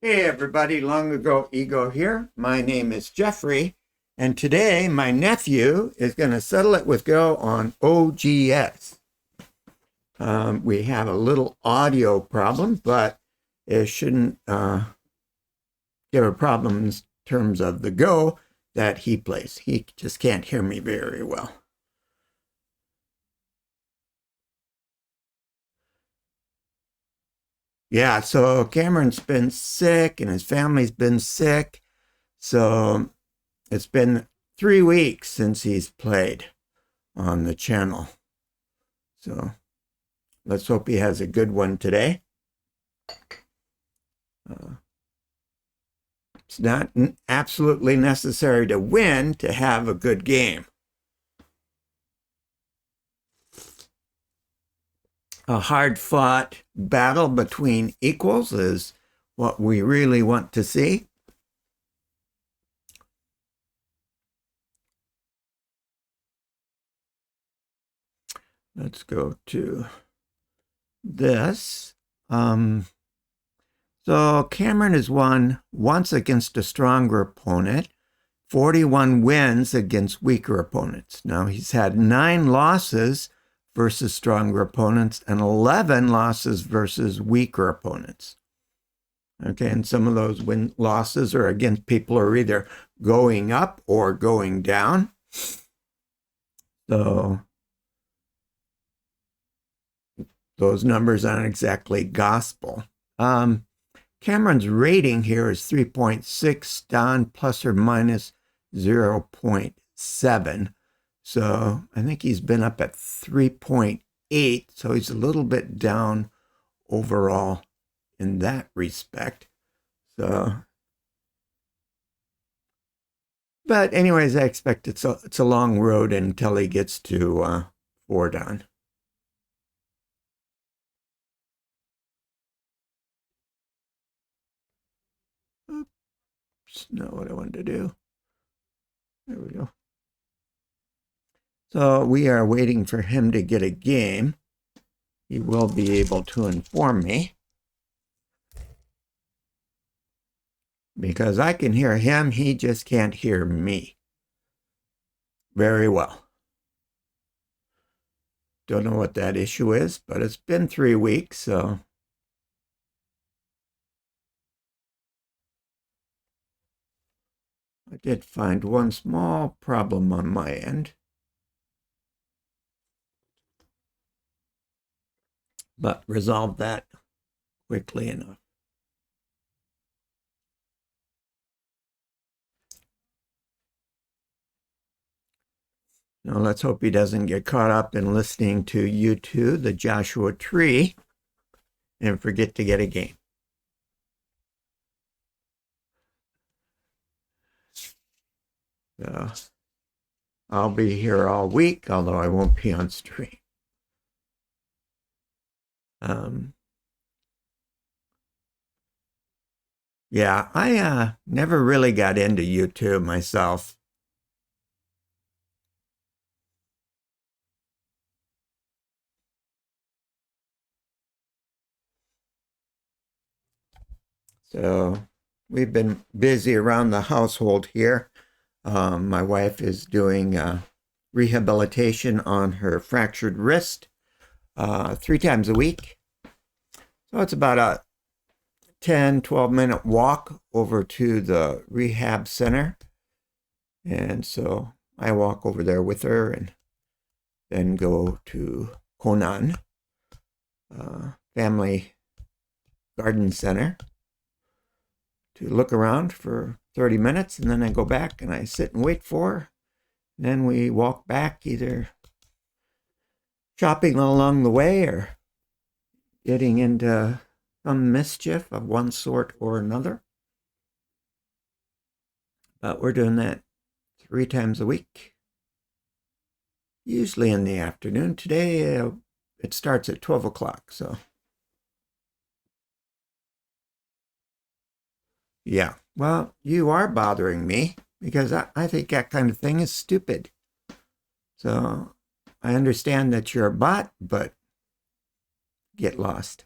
Hey everybody, Long Ago Ego here. My name is Jeffrey, and today my nephew is going to settle it with Go on OGS. We have a little audio problem, but it shouldn't give a problem in terms of the Go that he plays. He just can't hear me very well. Yeah, so Cameron's been sick and his family's been sick. So it's been 3 weeks since he's played on the channel. So let's hope he has a good one today. It's not absolutely necessary to win to have a good game. A hard-fought battle between equals is what we really want to see. Let's go to this. So Cameron has won once against a stronger opponent, 41 wins against weaker opponents. Now he's had 9 losses versus stronger opponents and 11 losses versus weaker opponents. Okay, and some of those losses are against people who are either going up or going down. So those numbers aren't exactly gospel. Cameron's rating here is 3.6, Don plus or minus 0.7. So I think he's been up at 3.8, so he's a little bit down overall in that respect. So, but anyways, I expect it's a long road until he gets to 4 Don. Oops, not what I wanted to do. There we go. So we are waiting for him to get a game. He will be able to inform me. Because I can hear him, he just can't hear me very well. Don't know what that issue is, but it's been 3 weeks, so I did find one small problem on my end. But resolved that quickly enough. Now let's hope he doesn't get caught up in listening to U2, the Joshua Tree, and forget to get a game. So I'll be here all week, although I won't be on stream. Yeah, I never really got into YouTube myself. So we've been busy around the household here. My wife is doing rehabilitation on her fractured wrist 3 times a week. So it's about a 10, 12-minute walk over to the rehab center. And so I walk over there with her and then go to Konan Family Garden Center to look around for 30 minutes, and then I go back and I sit and wait for her. And then we walk back, either shopping along the way or getting into some mischief of one sort or another. But we're doing that 3 times a week, usually in the afternoon. Today it starts at 12 o'clock, so yeah. Well, you are bothering me because I think that kind of thing is stupid. So I understand that you're a bot, but get lost.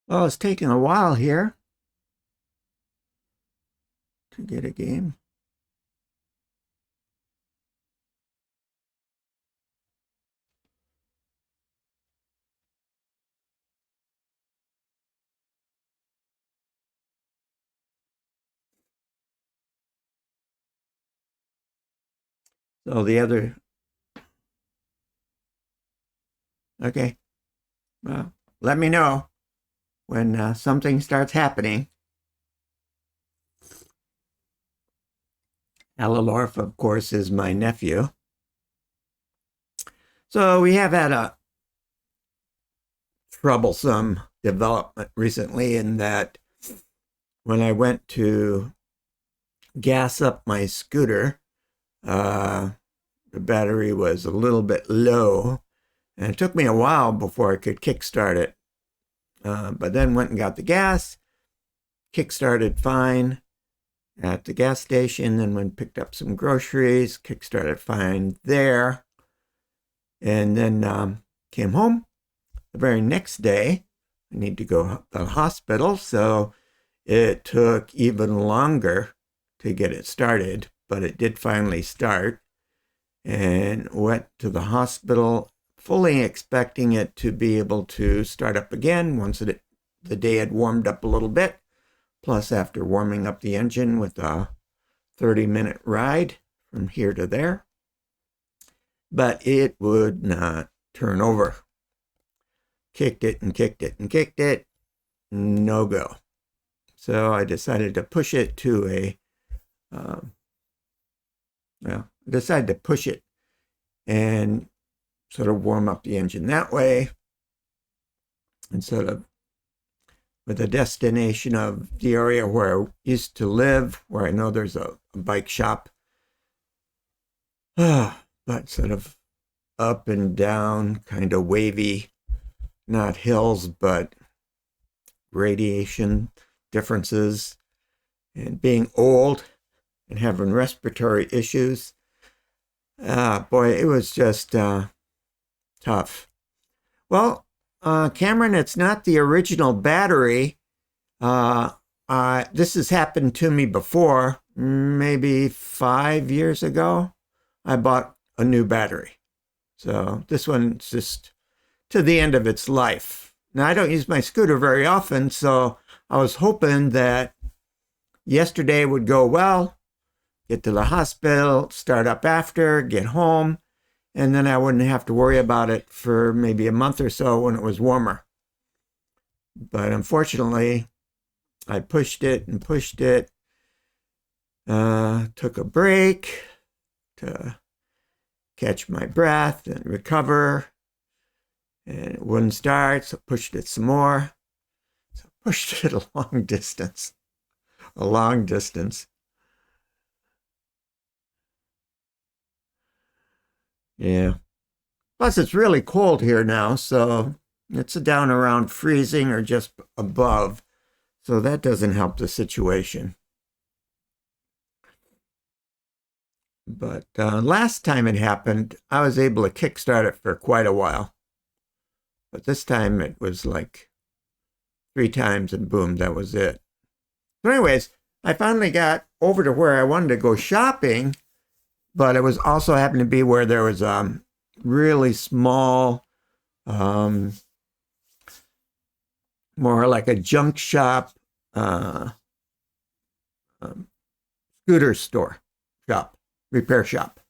Well, it's taking a while here to get a game. So the other, okay, well, let me know when something starts happening. Alalorf, of course, is my nephew. So we have had a troublesome development recently in that when I went to gas up my scooter, the battery was a little bit low, and it took me a while before I could kickstart it. But then went and got the gas, kickstarted fine at the gas station, then went and picked up some groceries, kickstarted fine there, and then came home. The very next day, I need to go to the hospital, so it took even longer to get it started, but it did finally start, and went to the hospital fully expecting it to be able to start up again once the day had warmed up a little bit. Plus, after warming up the engine with a 30-minute ride from here to there. But it would not turn over. Kicked it and kicked it and kicked it. No go. So I decided to push it to decided to push it and sort of warm up the engine that way, and sort of with a destination of the area where I used to live, where I know there's a bike shop, but sort of up and down, kind of wavy, not hills, but radiation differences, and being old and having respiratory issues. Boy, it was just tough. Well, Cameron, it's not the original battery. This has happened to me before, maybe 5 years ago. I bought a new battery. So this one's just to the end of its life. Now, I don't use my scooter very often, so I was hoping that yesterday would go well, get to the hospital, start up after, get home, and then I wouldn't have to worry about it for maybe a month or so when it was warmer. But unfortunately, I pushed it and pushed it, took a break to catch my breath and recover, and it wouldn't start, so pushed it some more. So pushed it a long distance. Yeah. Plus, it's really cold here now, so it's down around freezing or just above. So that doesn't help the situation. But last time it happened, I was able to kickstart it for quite a while. But this time it was like 3 times and boom, that was it. So anyways, I finally got over to where I wanted to go shopping, but it was also happened to be where there was really small, more like a junk shop, scooter shop, repair shop.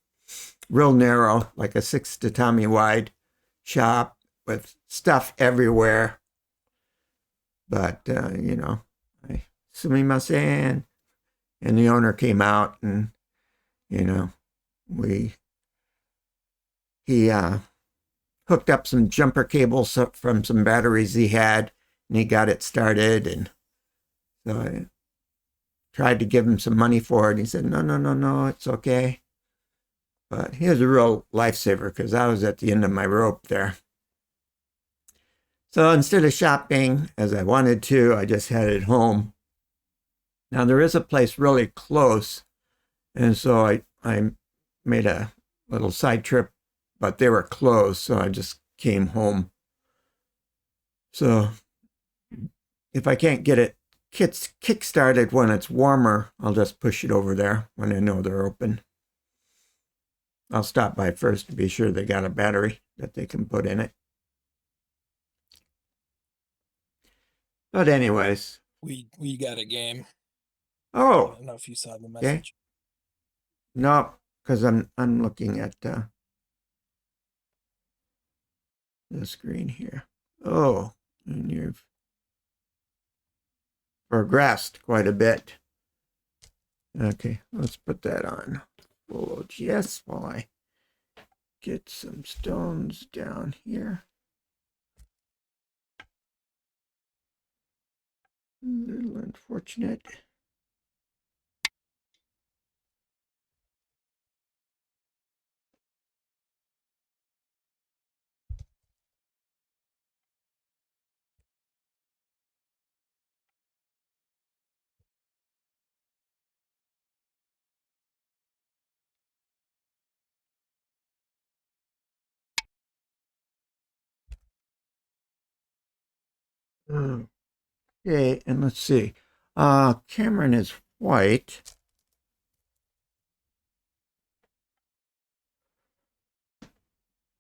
Real narrow, like a 6 tatami wide shop with stuff everywhere. But, I sumimasen. And the owner came out and, he hooked up some jumper cables from some batteries he had, and he got it started. And so I tried to give him some money for it. He said, no, it's okay. But he was a real lifesaver because I was at the end of my rope there. So instead of shopping as I wanted to, I just headed home. Now there is a place really close, and so I made a little side trip, but they were closed, so I just came home. So if I can't get it kick-started when it's warmer, I'll just push it over there when I know they're open. I'll stop by first to be sure they got a battery that they can put in it. But anyways. We got a game. I Oh, don't know if you saw the okay. message. No, because I'm looking at the screen here. Oh, and you've progressed quite a bit. Okay, let's put that on full OGS while I get some stones down here. A little unfortunate. Okay, and let's see. Cameron is white.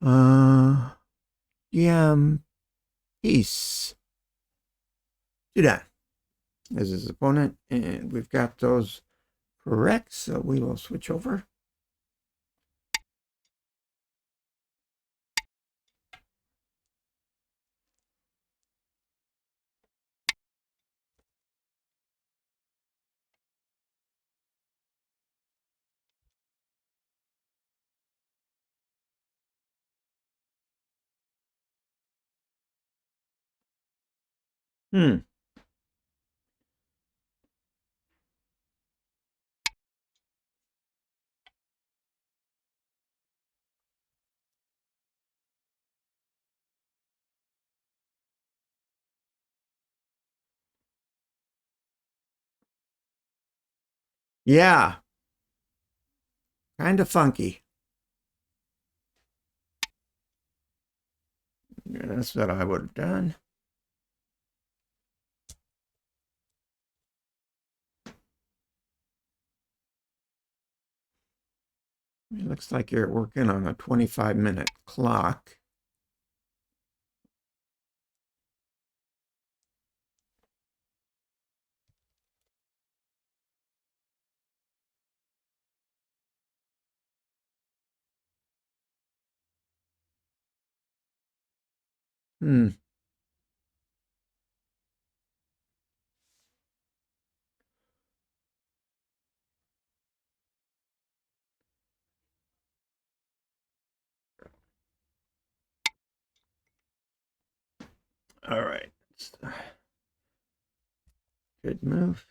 DM Peace. Do that as his opponent, and we've got those correct, so we will switch over. Hmm. Yeah, kind of funky. Yeah, that's what I would have done. It looks like you're working on a 25-minute clock. Hmm. All right. Good move.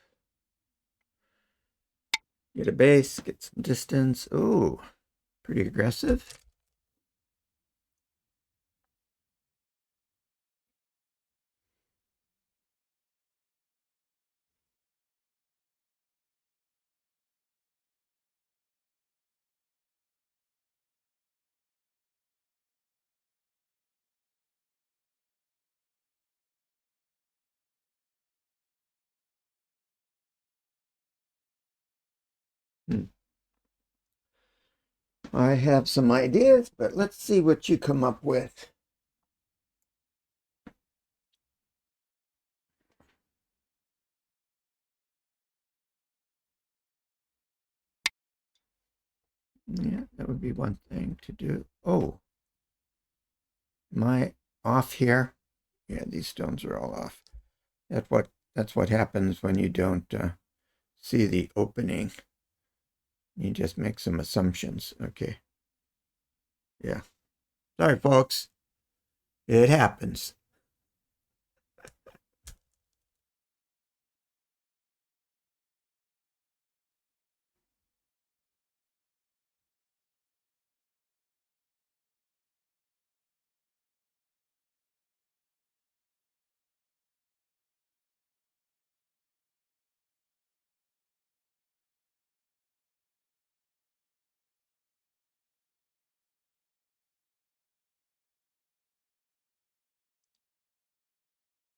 Get a base, get some distance. Ooh, pretty aggressive. Hmm. I have some ideas, but let's see what you come up with. Yeah, that would be one thing to do. Oh, am I off here? Yeah, these stones are all off. That's what happens when you don't see the opening. You just make some assumptions. Okay. Yeah. Sorry, folks. It happens.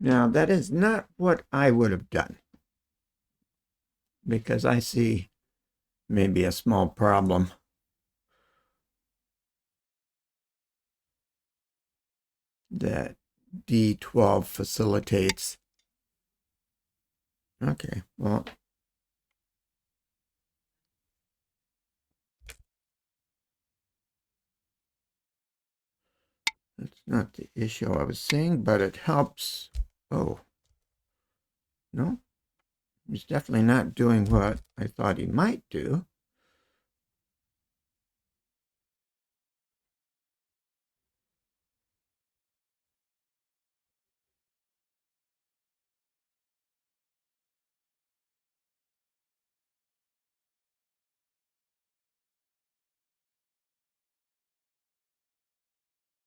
Now, that is not what I would have done, because I see maybe a small problem. That D12 facilitates. Okay, well, that's not the issue I was seeing, but it helps. Oh, no, he's definitely not doing what I thought he might do.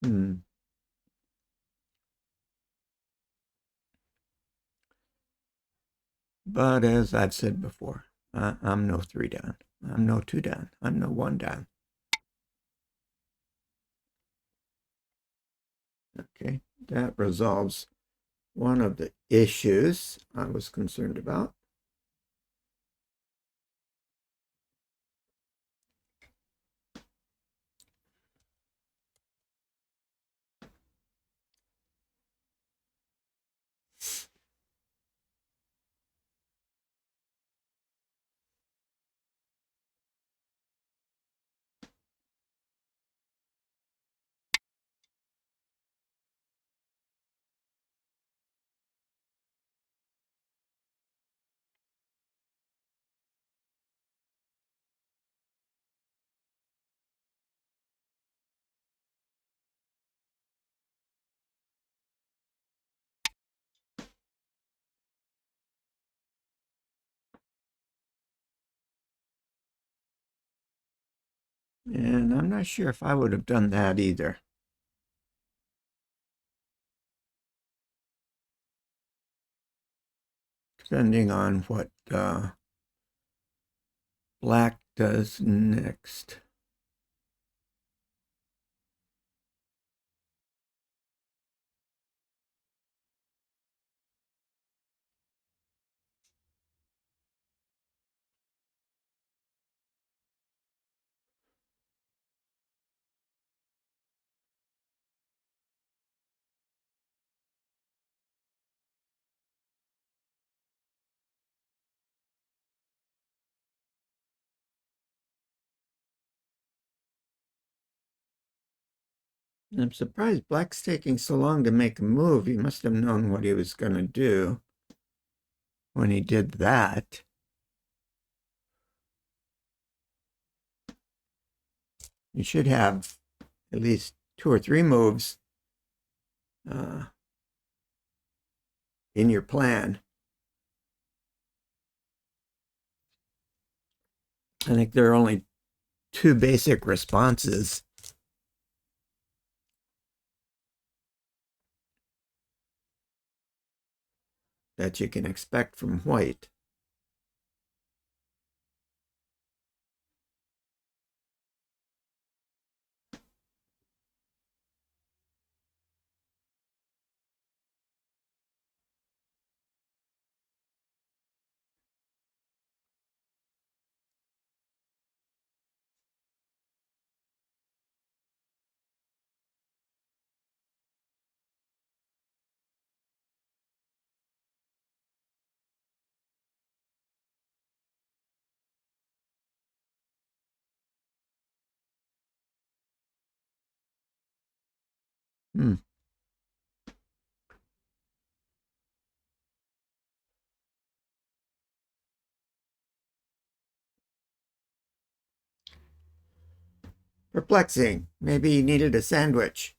Hmm. But as I've said before, I'm no 3 down. I'm no 2 down. I'm no 1 down. Okay, that resolves one of the issues I was concerned about. And I'm not sure if I would have done that either. Depending on what black does next. I'm surprised black's taking so long to make a move. He must have known what he was going to do when he did that. You should have at least 2 or 3 moves in your plan. I think there are only 2 basic responses that you can expect from white. Hmm. Perplexing. Maybe he needed a sandwich.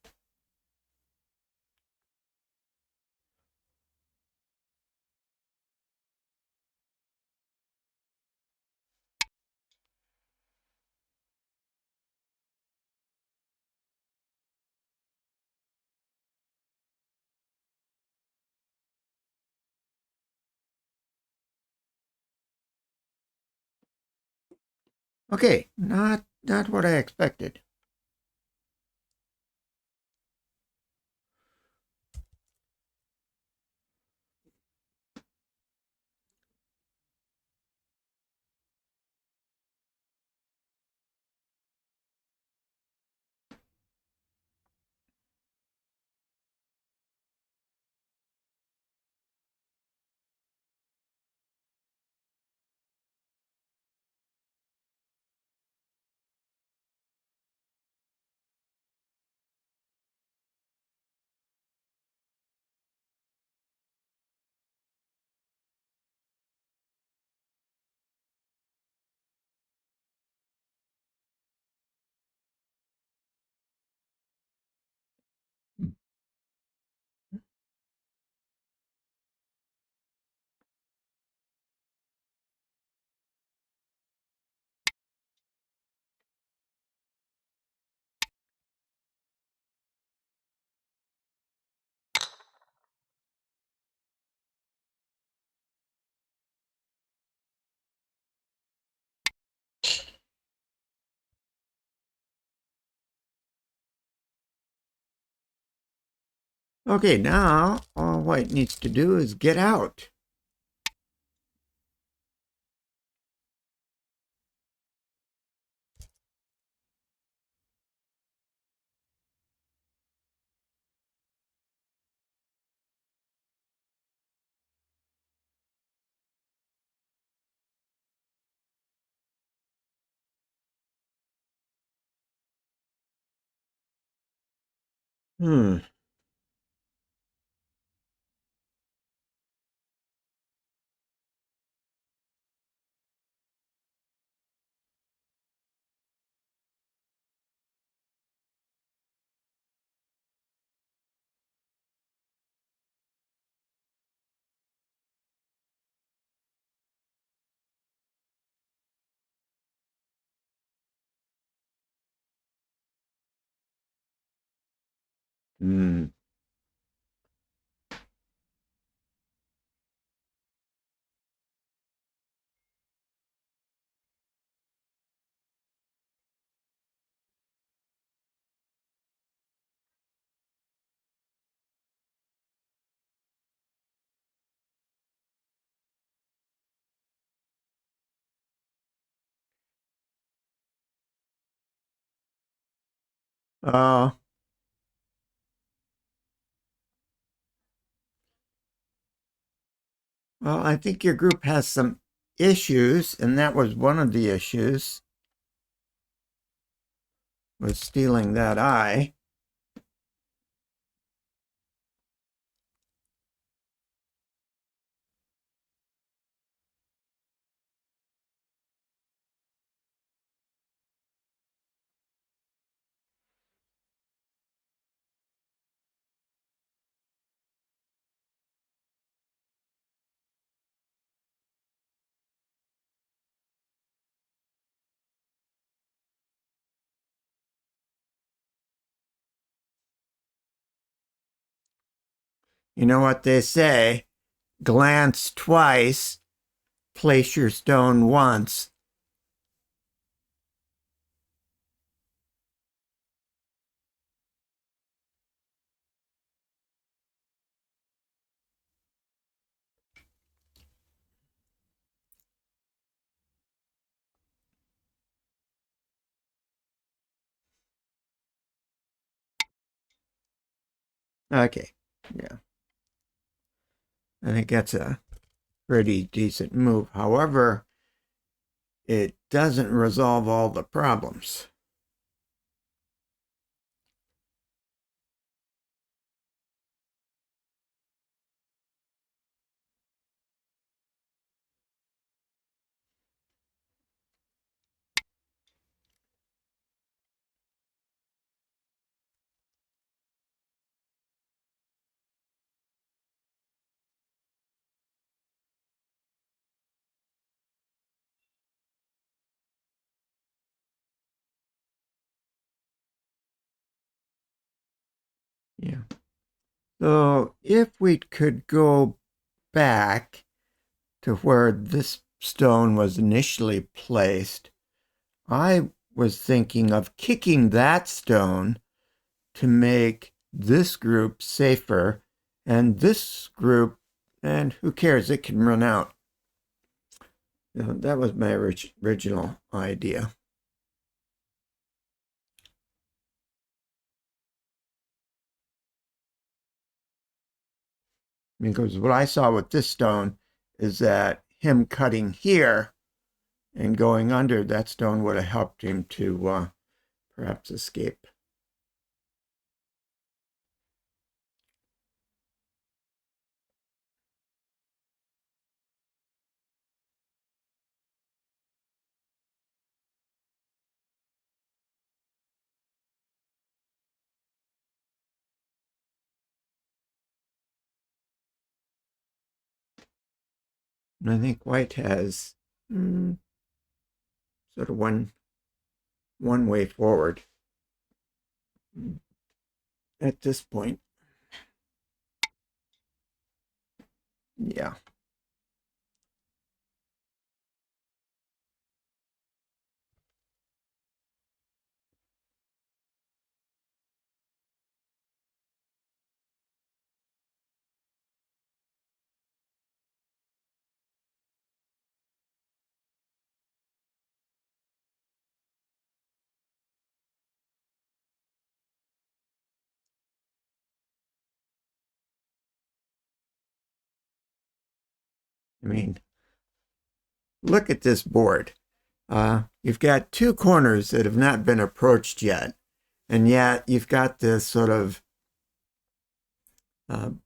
Okay, not what I expected. Okay, now all white needs to do is get out. Hmm. Hmm. Uh, well, I think your group has some issues, and that was one of the issues, was stealing that eye. You know what they say? Glance twice, place your stone once. Okay, yeah. I think that's a pretty decent move. However, it doesn't resolve all the problems. Yeah. So if we could go back to where this stone was initially placed, I was thinking of kicking that stone to make this group safer, and this group, and who cares, it can run out. That was my original idea. Because what I saw with this stone is that him cutting here and going under, that stone would have helped him to perhaps escape. And I think white has sort of one way forward at this point. Yeah. I mean, look at this board. You've got two corners that have not been approached yet, and yet you've got this sort of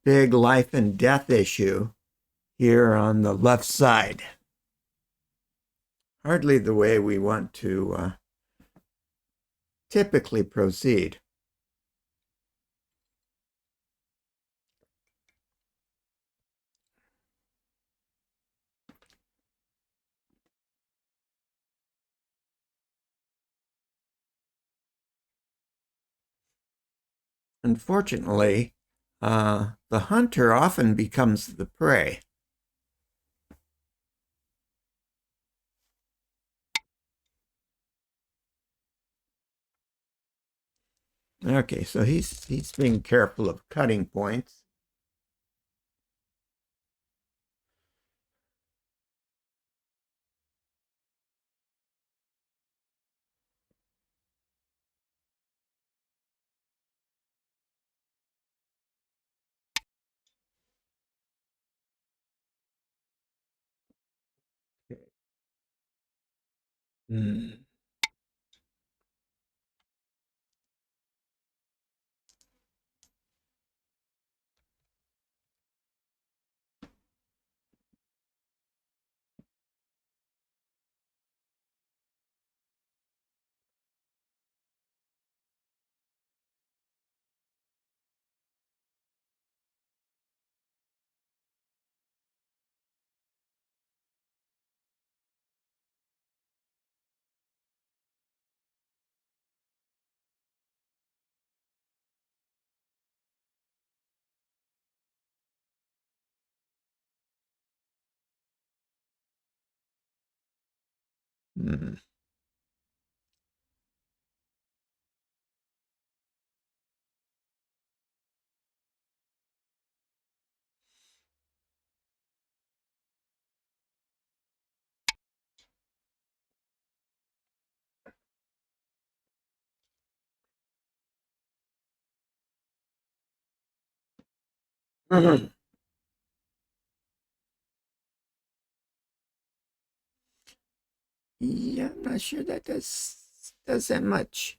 big life and death issue here on the left side. Hardly the way we want to typically proceed. Unfortunately, the hunter often becomes the prey. Okay, so he's being careful of cutting points. Okay. Hmm. Hmm. Yeah, I'm not sure that does that much.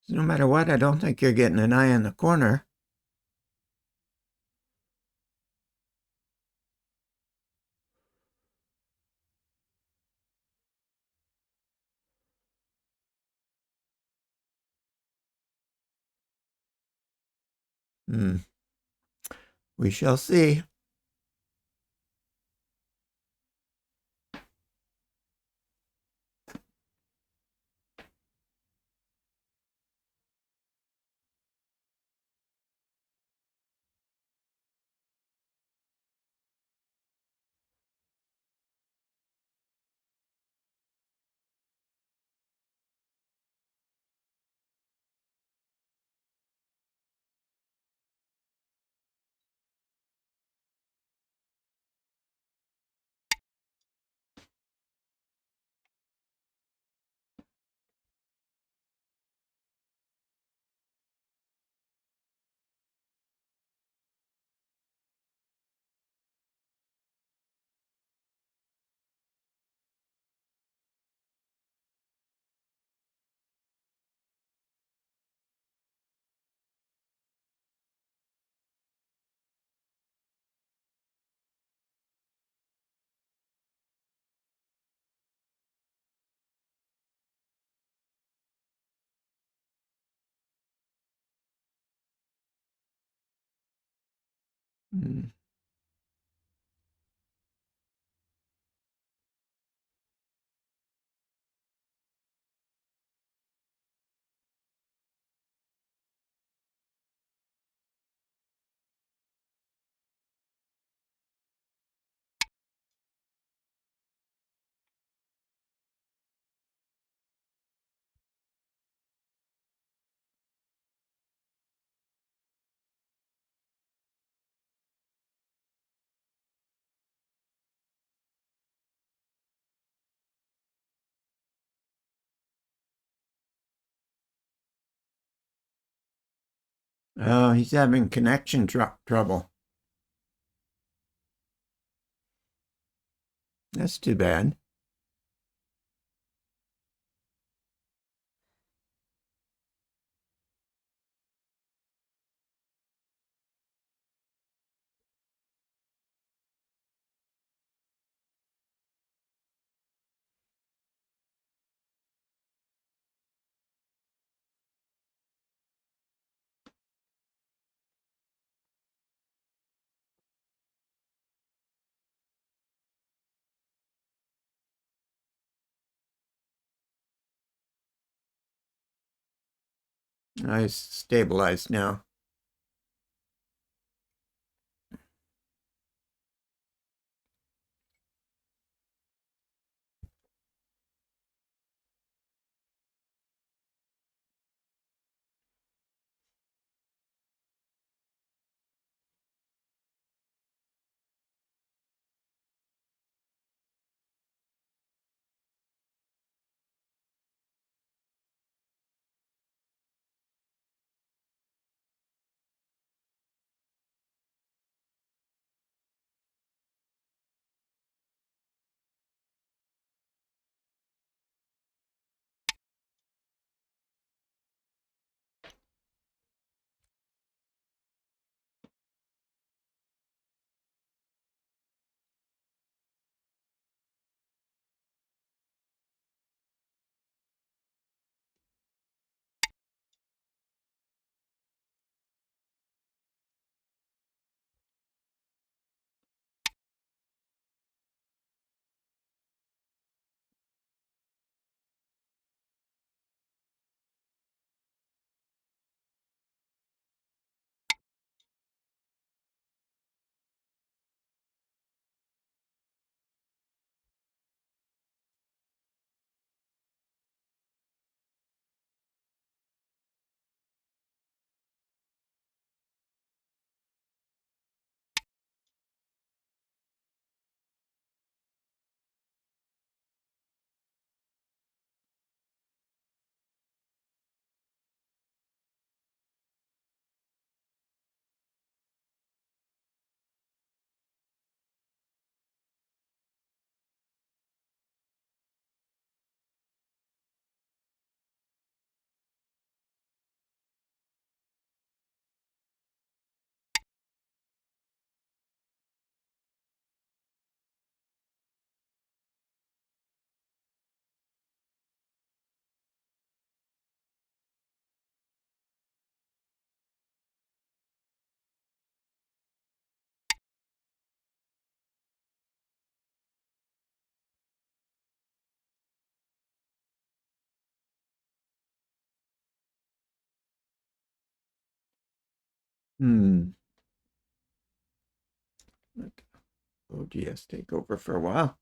No matter what, I don't think you're getting an eye on the corner. Hmm. We shall see. Hmm. Oh, he's having connection trouble. That's too bad. He's stabilized now. Hmm. Let OGS take over for a while.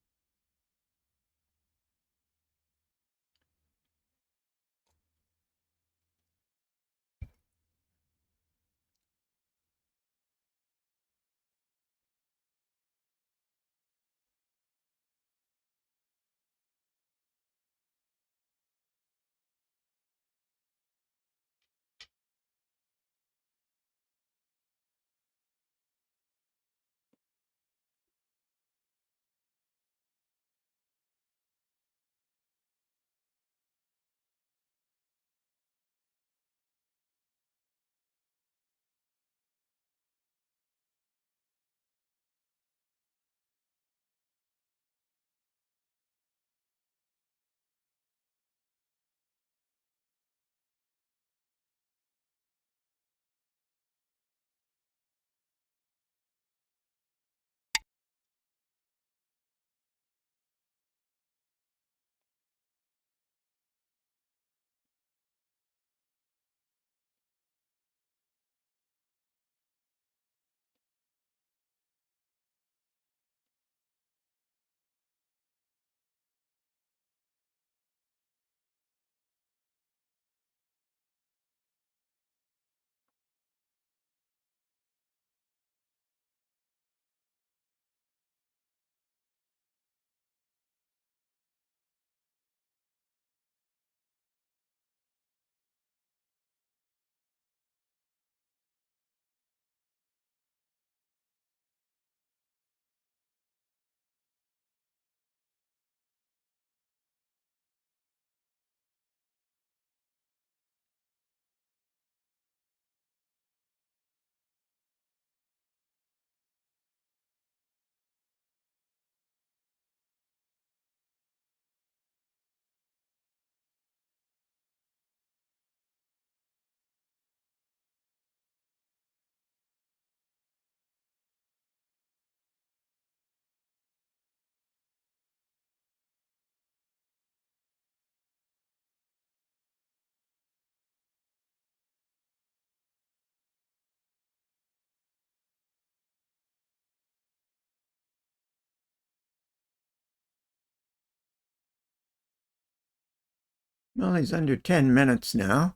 Well, he's under 10 minutes now.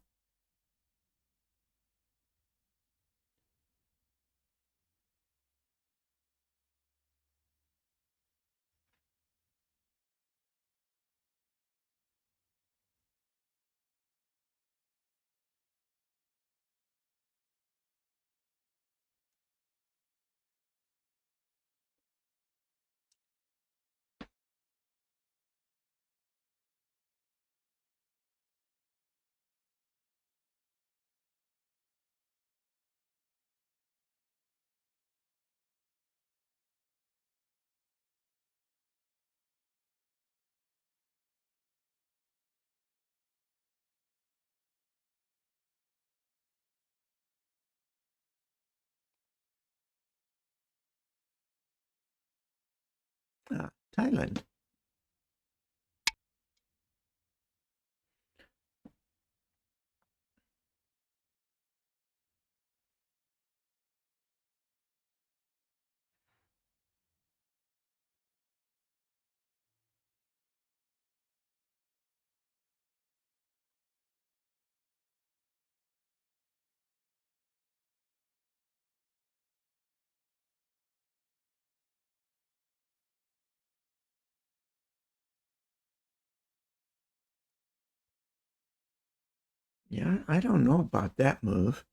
Thailand. Yeah, I don't know about that move.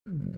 Hmm.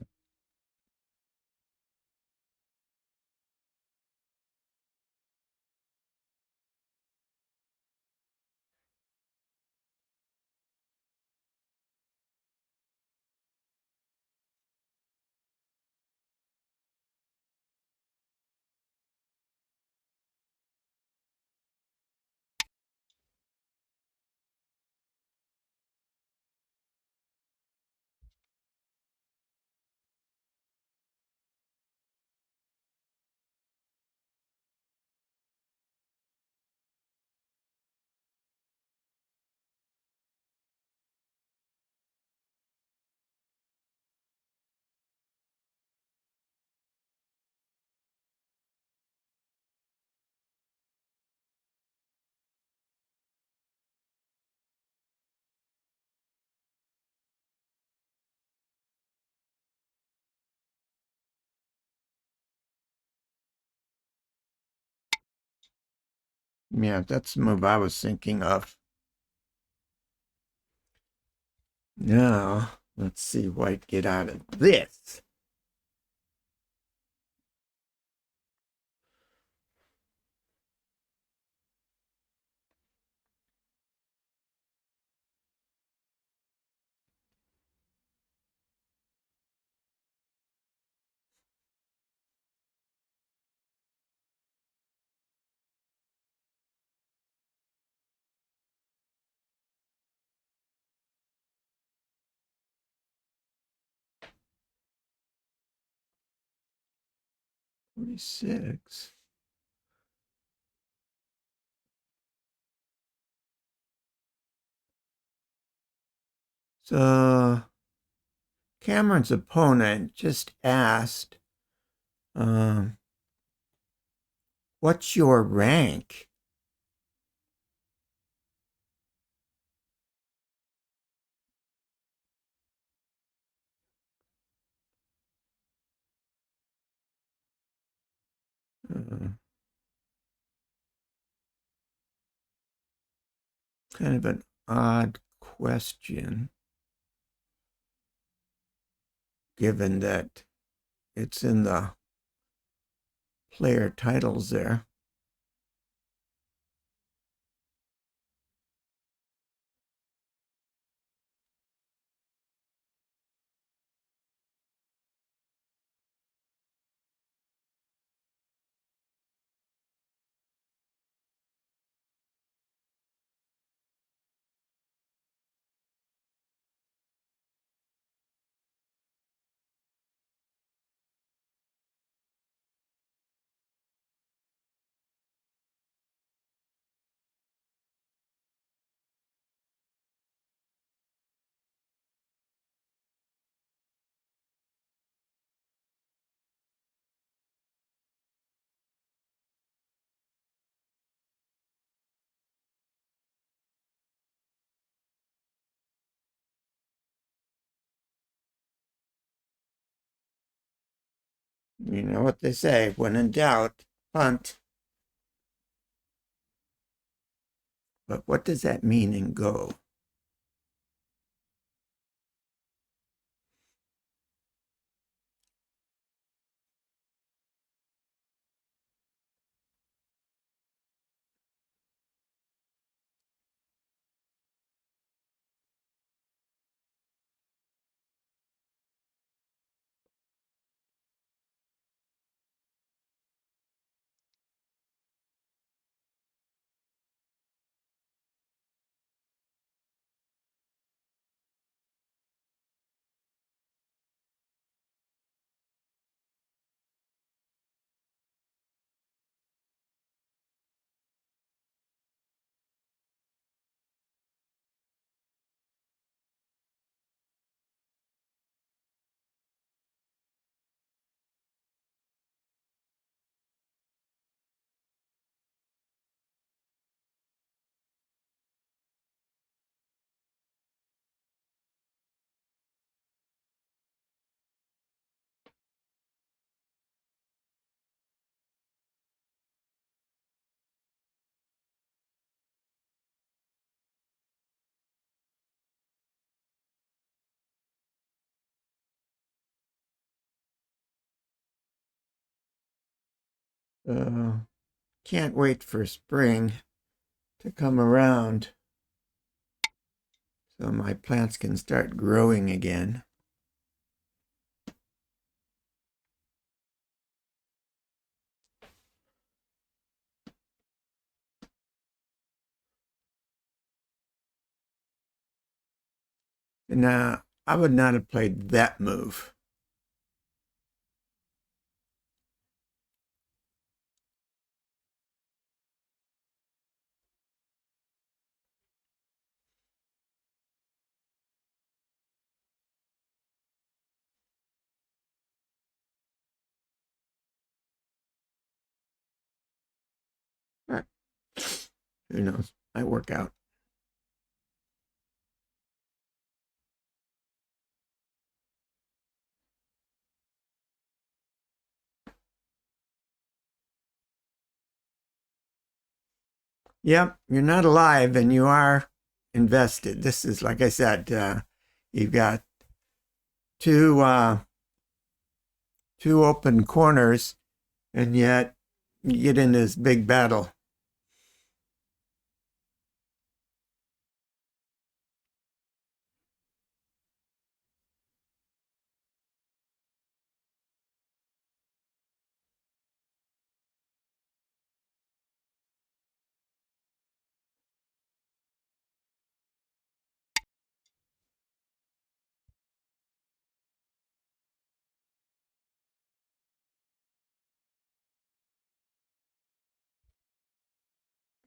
Yeah, that's the move I was thinking of. Now, let's see White get out of this. $46. So Cameron's opponent just asked, um, what's your rank? Uh, Kind of an odd question, given that it's in the player titles there. You know what they say, when in doubt, punt. But what does that mean in Go? Uh, can't wait for spring to come around so my plants can start growing again. Now, I would not have played that move. But who knows? I work out. Yep, you're not alive and you are invested. This is, like I said, you've got two two open corners, and yet you get in this big battle.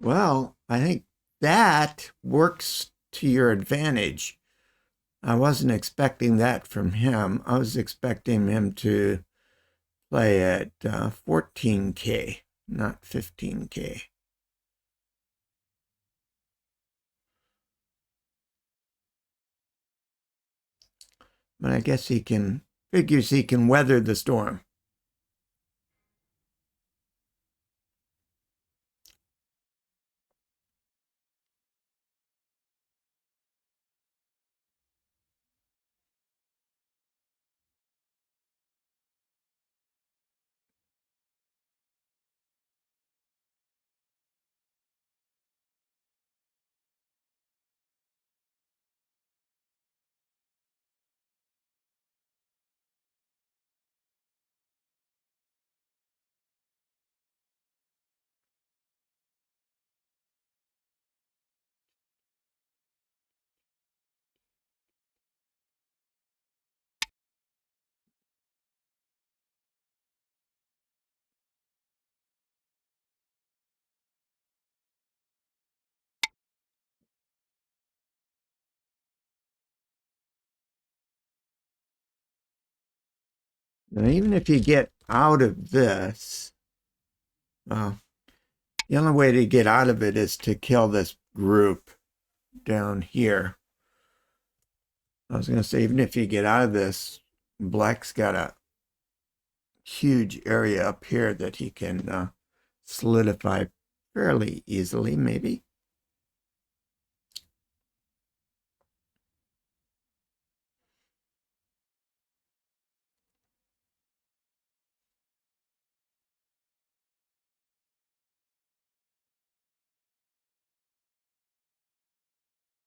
Well, I think that works to your advantage. I wasn't expecting that from him. I was expecting him to play at 14K, not 15K. But I guess figures he can weather the storm. Now, even if you get out of this, the only way to get out of it is to kill this group down here. I was going to say, even if you get out of this, black's got to huge area up here that he can solidify fairly easily, maybe.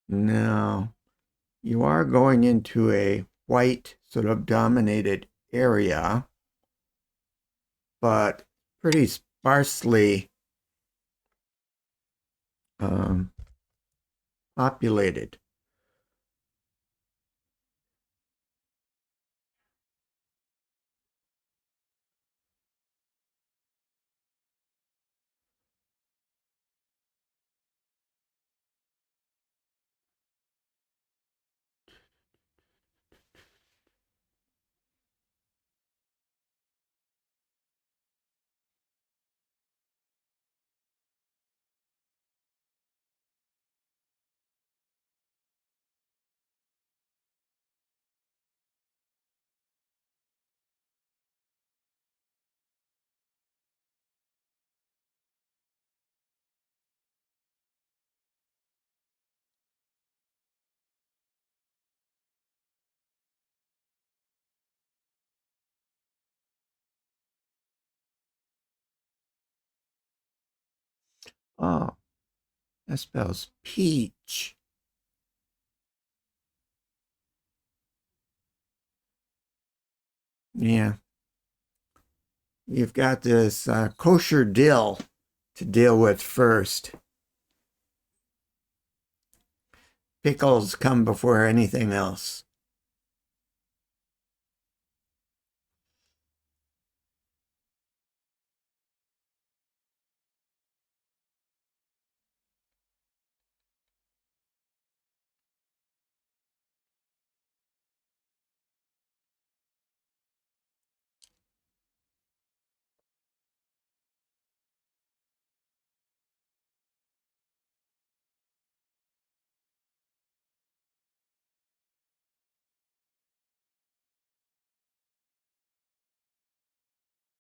Now, you are going into a white sort of dominated area, but pretty sparsely populated. Oh, that spells peach. Yeah. You've got this kosher dill to deal with first. Pickles come before anything else.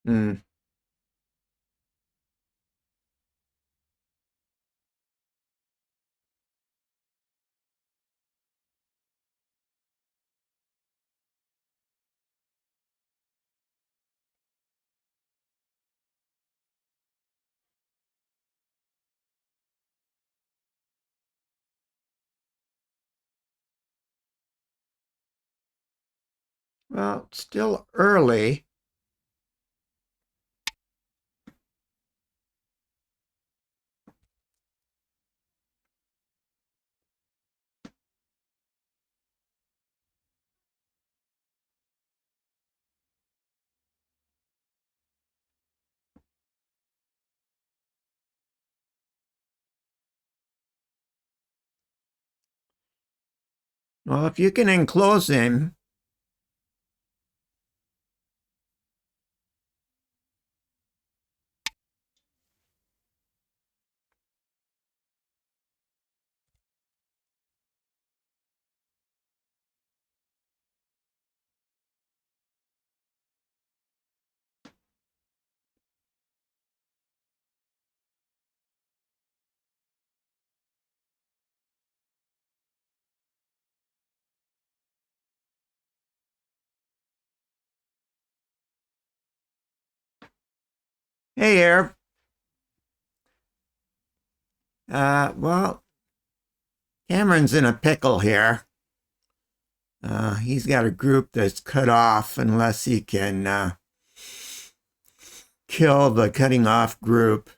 Mm. Well, it's still early. Well, if you can enclose him, hey, Air. Well, Cameron's in a pickle here. He's got a group that's cut off unless he can kill the cutting off group.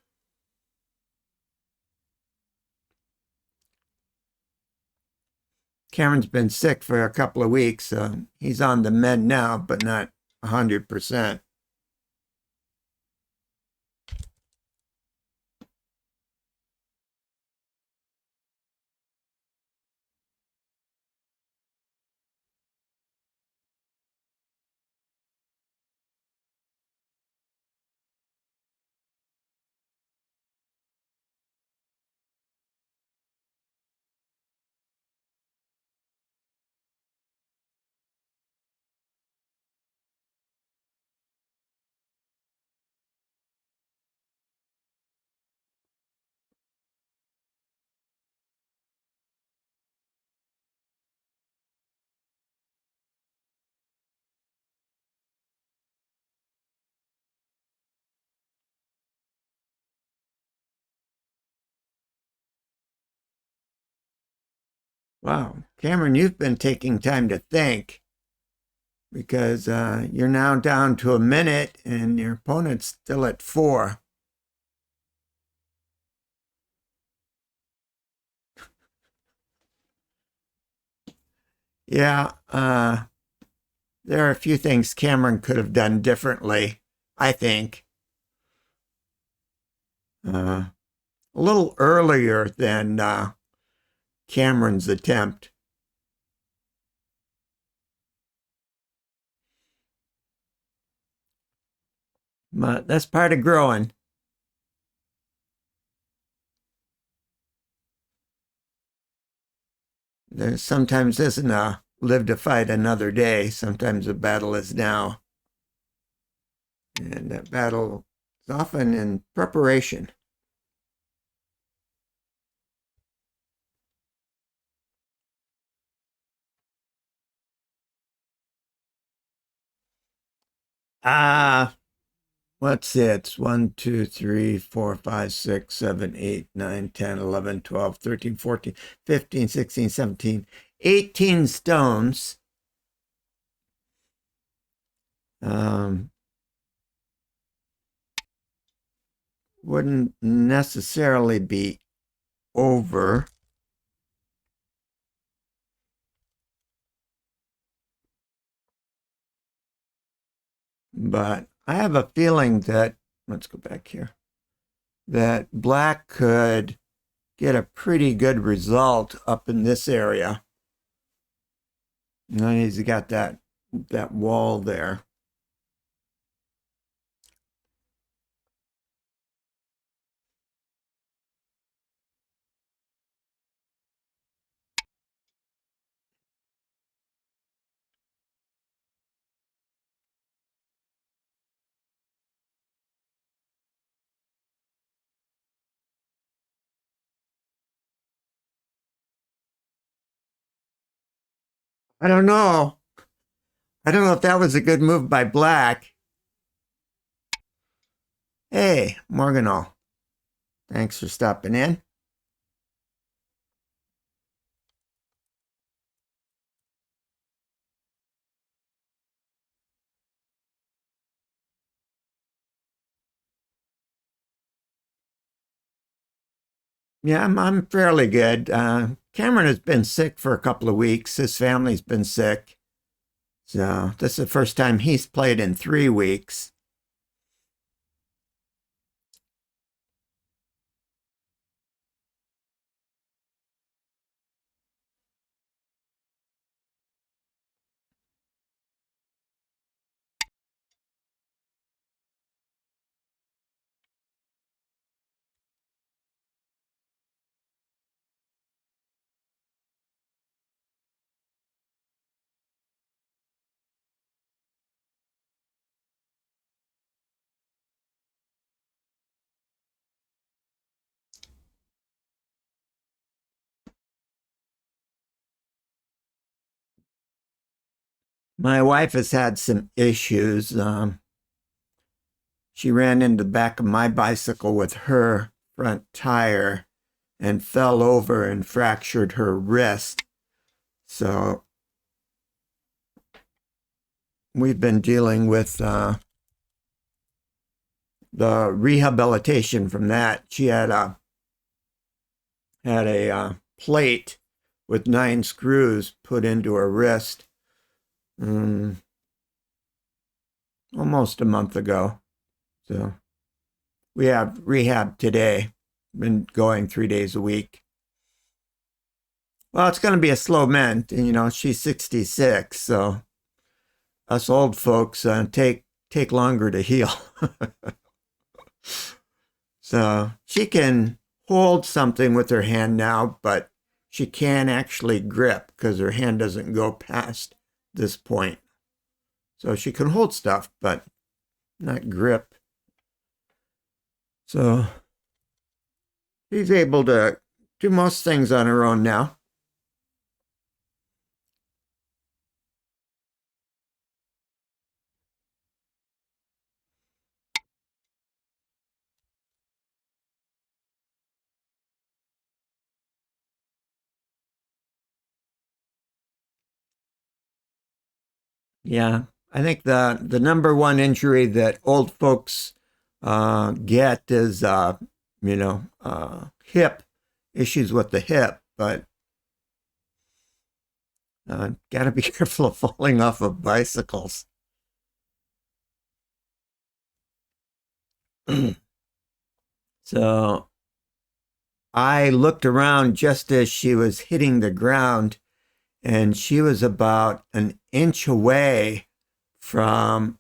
Cameron's been sick for a couple of weeks, so he's on the med now, but not 100%. Wow, Cameron, you've been taking time to think because you're now down to a minute and your opponent's still at 4. Yeah, there are a few things Cameron could have done differently, I think. A little earlier than Cameron's attempt. But that's part of growing. There sometimes isn't a live to fight another day. Sometimes a battle is now. And that battle is often in preparation. Ah, what's it? 1, 2, 3, 4, 5, 6, 7, 8, 9, 10, 11, 12, 13, 14, 15, 16, 17, 18 stones. Um, wouldn't necessarily be over. But I have a feeling that, let's go back here, that black could get a pretty good result up in this area. And he's got that wall there. I don't know. I don't know if that was a good move by black. Hey, Morganol, thanks for stopping in. Yeah, I'm fairly good. Cameron has been sick for a couple of weeks. His family's been sick. So this is the first time he's played in 3 weeks. My wife has had some issues. She ran into the back of my bicycle with her front tire and fell over and fractured her wrist. So we've been dealing with the rehabilitation from that. She had a plate with 9 screws put into her wrist almost a month ago. So we have rehab today. Been going 3 days a week. Well, it's going to be a slow mend. You know, she's 66, so us old folks take longer to heal. So she can hold something with her hand now, but she can't actually grip because her hand doesn't go past this point. So she can hold stuff, but not grip. So she's able to do most things on her own now. Yeah, I think the number one injury that old folks get is hip issues with the hip, but got to be careful of falling off of bicycles. So I looked around just as she was hitting the ground, and she was about an inch away from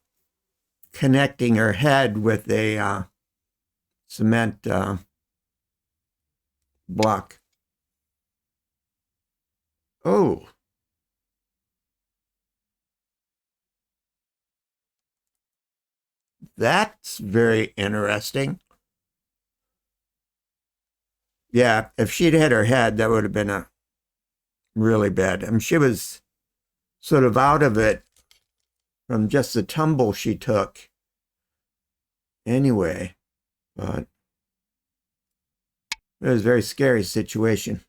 connecting her head with a cement block. Oh, that's very interesting. Yeah, if she'd hit her head, that would have been a really bad. I mean, she was sort of out of it from just the tumble she took anyway, but it was a very scary situation.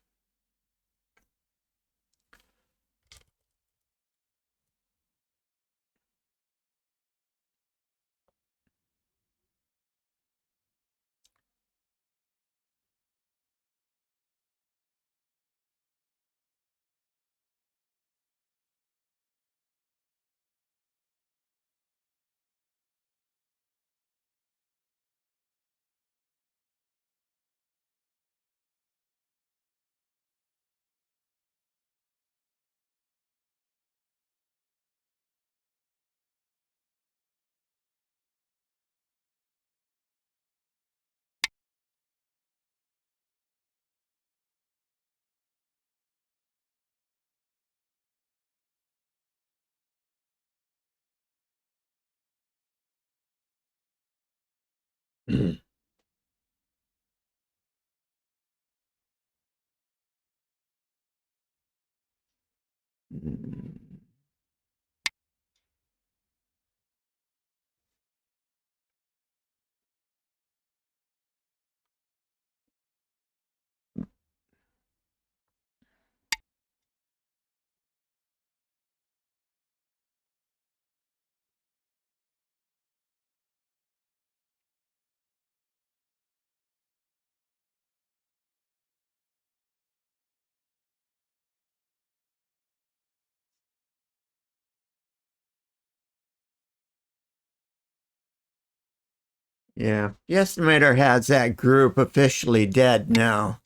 Yeah, the estimator has that group officially dead now.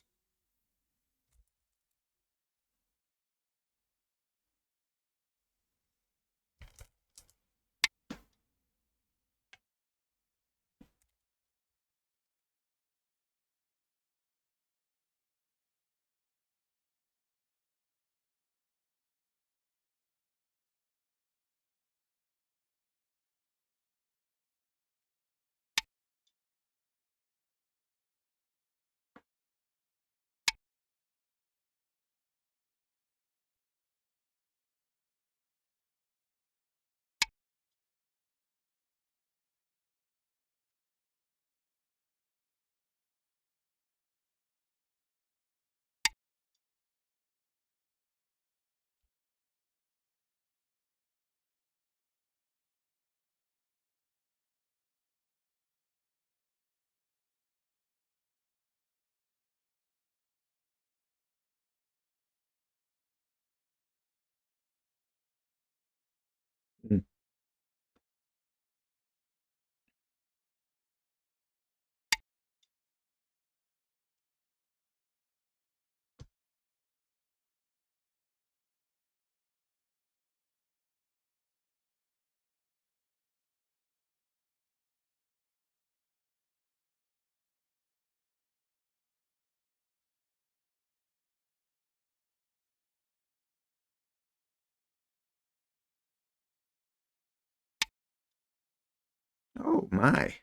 Oh my.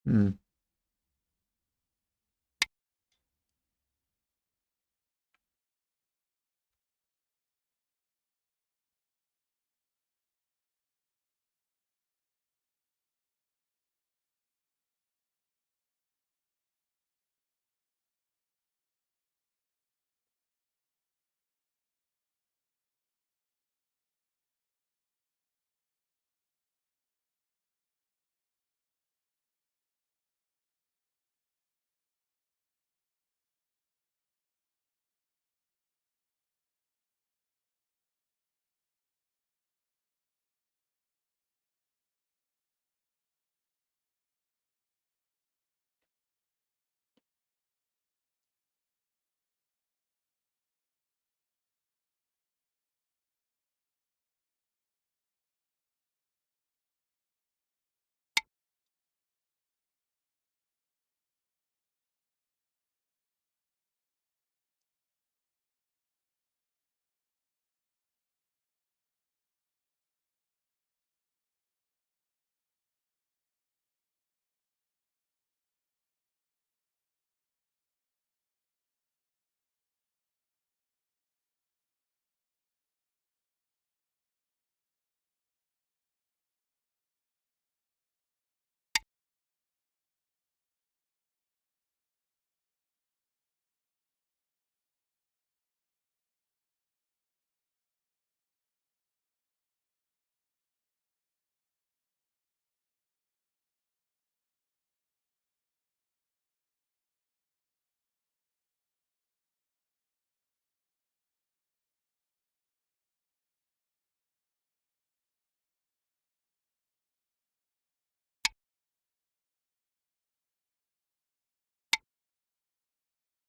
Hmm.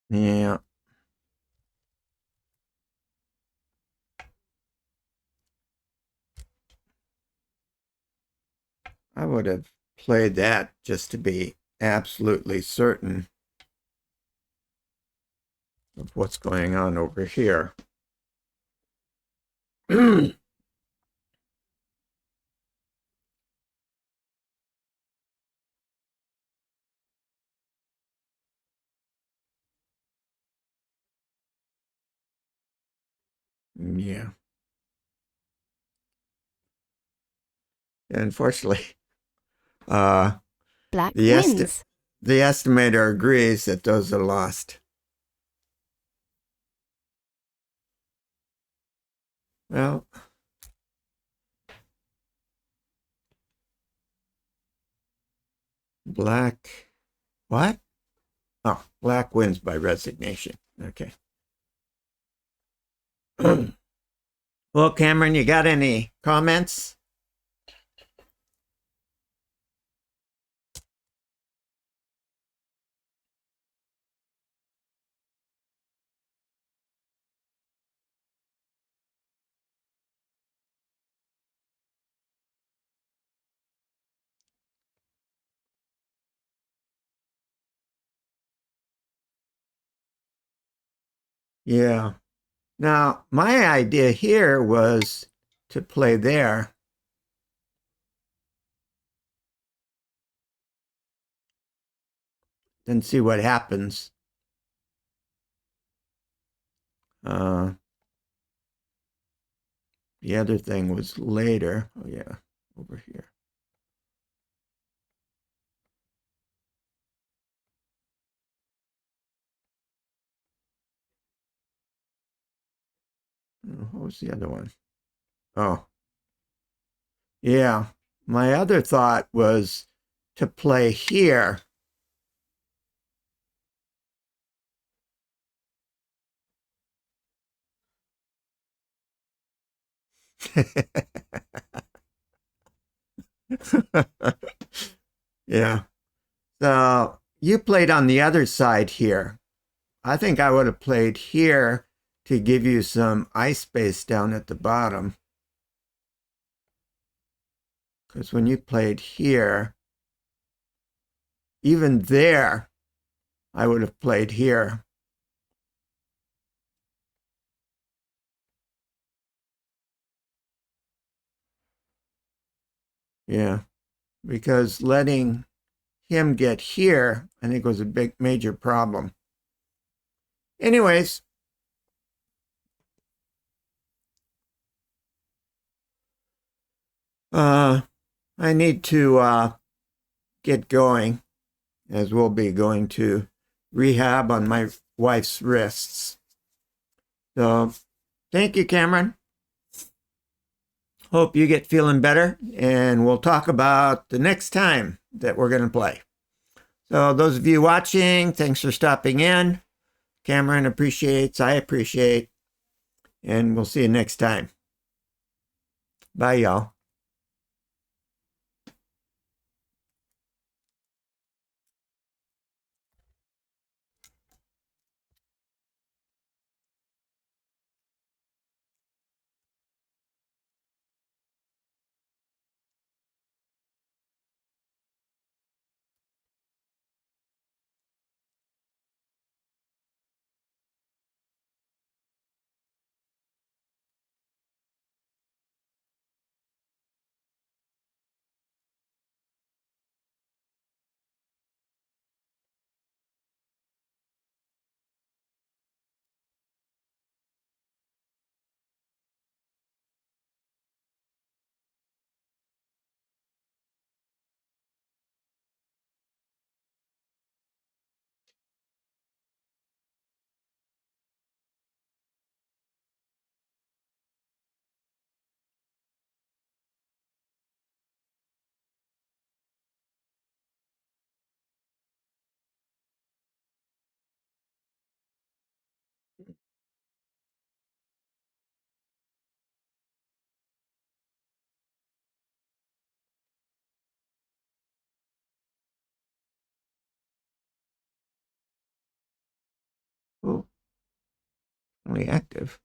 Yeah. I would have played that just to be absolutely certain of what's going on over here. Yeah. Unfortunately, uh, Black the wins. the estimator agrees that those are lost. Well, black. What? Oh, black wins by resignation. Okay. Well, Cameron, you got any comments? Yeah. Now, my idea here was to play there. And see what happens. Uh, the other thing was later. Oh, yeah, over here. What was the other one? Oh, yeah. My other thought was to play here. Yeah. So you played on the other side here. I think I would have played here to give you some ice space down at the bottom. Because when you played here, even there, I would have played here. Yeah. Because letting him get here, I think, was a big major problem. Anyways, I need to get going, as we'll be going to rehab on my wife's wrists. So thank you, Cameron. Hope you get feeling better, and we'll talk about the next time that we're going to play. So those of you watching, thanks for stopping in. Cameron appreciates, I appreciate, and we'll see you next time. Bye, y'all. Oh, only active.